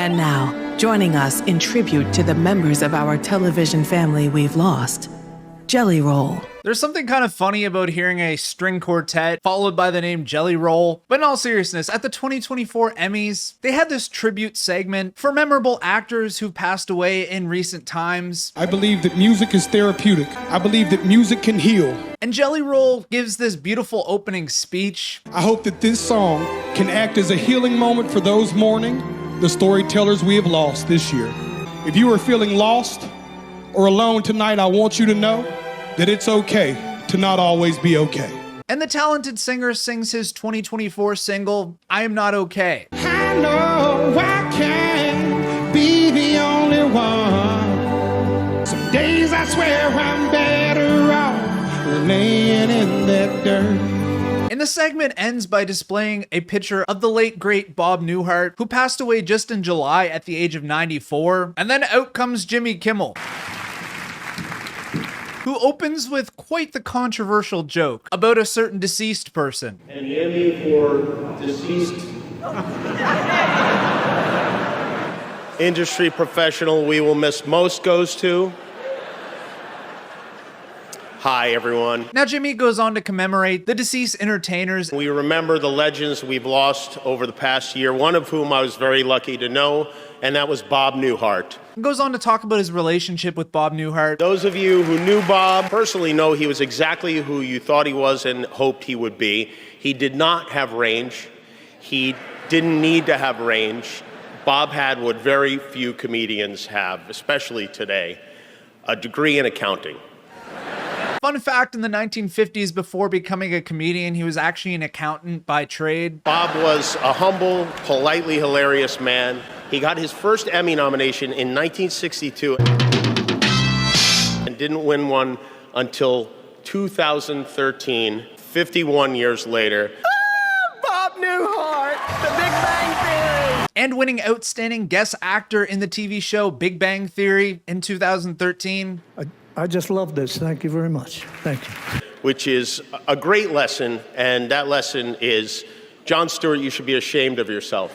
And now, joining us in tribute to the members of our television family we've lost, Jelly Roll. There's something kind of funny about hearing a string quartet followed by the name Jelly Roll. But in all seriousness, at the 2024 Emmys, they had this tribute segment for memorable actors who passed away in recent times. I believe that music is therapeutic. I believe that music can heal. And Jelly Roll gives this beautiful opening speech. I hope that this song can act as a healing moment for those mourning the storytellers we have lost this year. If you are feeling lost or alone tonight, I want you to know that it's okay to not always be okay. And the talented singer sings his 2024 single, I Am Not Okay. I know I can't be the only one. Some days I swear I'm better off laying in that dirt. And the segment ends by displaying a picture of the late great Bob Newhart, who passed away just in July at the age of 94. And then out comes Jimmy Kimmel, who opens with quite the controversial joke about a certain deceased person. And the Emmy for deceased industry professional we will miss most goes to... Hi, everyone. Now, Jimmy goes on to commemorate the deceased entertainers. We remember the legends we've lost over the past year, one of whom I was very lucky to know, and that was Bob Newhart. Goes on to talk about his relationship with Bob Newhart. Those of you who knew Bob personally know he was exactly who you thought he was and hoped he would be. He did not have range. He didn't need to have range. Bob had what very few comedians have, especially today, a degree in accounting. Fun fact, in the 1950s, before becoming a comedian, he was actually an accountant by trade. Bob was a humble, politely hilarious man. He got his first Emmy nomination in 1962 and didn't win one until 2013, 51 years later. Bob Newhart, The Big Bang Theory! And winning Outstanding Guest Actor in the TV show Big Bang Theory in 2013. I just love this. Thank you very much. Thank you. Which is a great lesson, and that lesson is, Jon Stewart, you should be ashamed of yourself.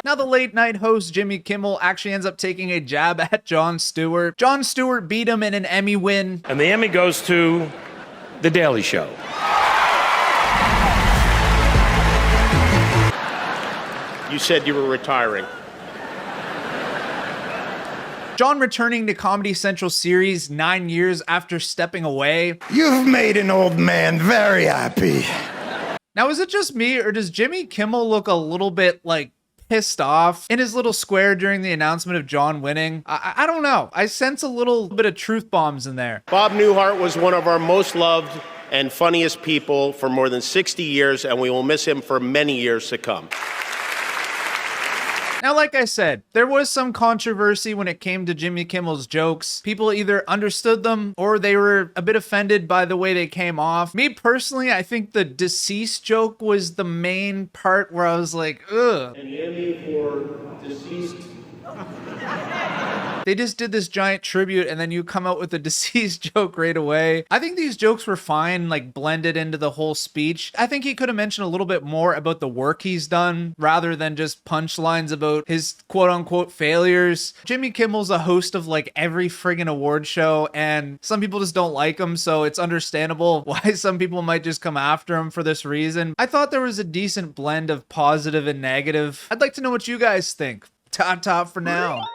Now the late night host Jimmy Kimmel actually ends up taking a jab at Jon Stewart. Jon Stewart beat him in an Emmy win. And the Emmy goes to The Daily Show. You said you were retiring. Jon returning to Comedy Central series 9 years after stepping away. You've made an old man very happy. Now, is it just me, or does Jimmy Kimmel look a little bit, like, pissed off in his little square during the announcement of Jon winning? I don't know. I sense a little bit of truth bombs in there. Bob Newhart was one of our most loved and funniest people for more than 60 years, and we will miss him for many years to come. Now, like I said, there was some controversy when it came to Jimmy Kimmel's jokes. People either understood them or they were a bit offended by the way they came off. Me personally, I think the deceased joke was the main part where I was like, ugh. And the Emmy for deceased... They just did this giant tribute and then you come out with a deceased joke right away. I think these jokes were fine, like blended into the whole speech. I think he could have mentioned a little bit more about the work he's done rather than just punchlines about his quote unquote failures. Jimmy Kimmel's a host of like every friggin' award show and some people just don't like him, so it's understandable why some people might just come after him for this reason. I thought there was a decent blend of positive and negative. I'd like to know what you guys think. Ta-ta for now.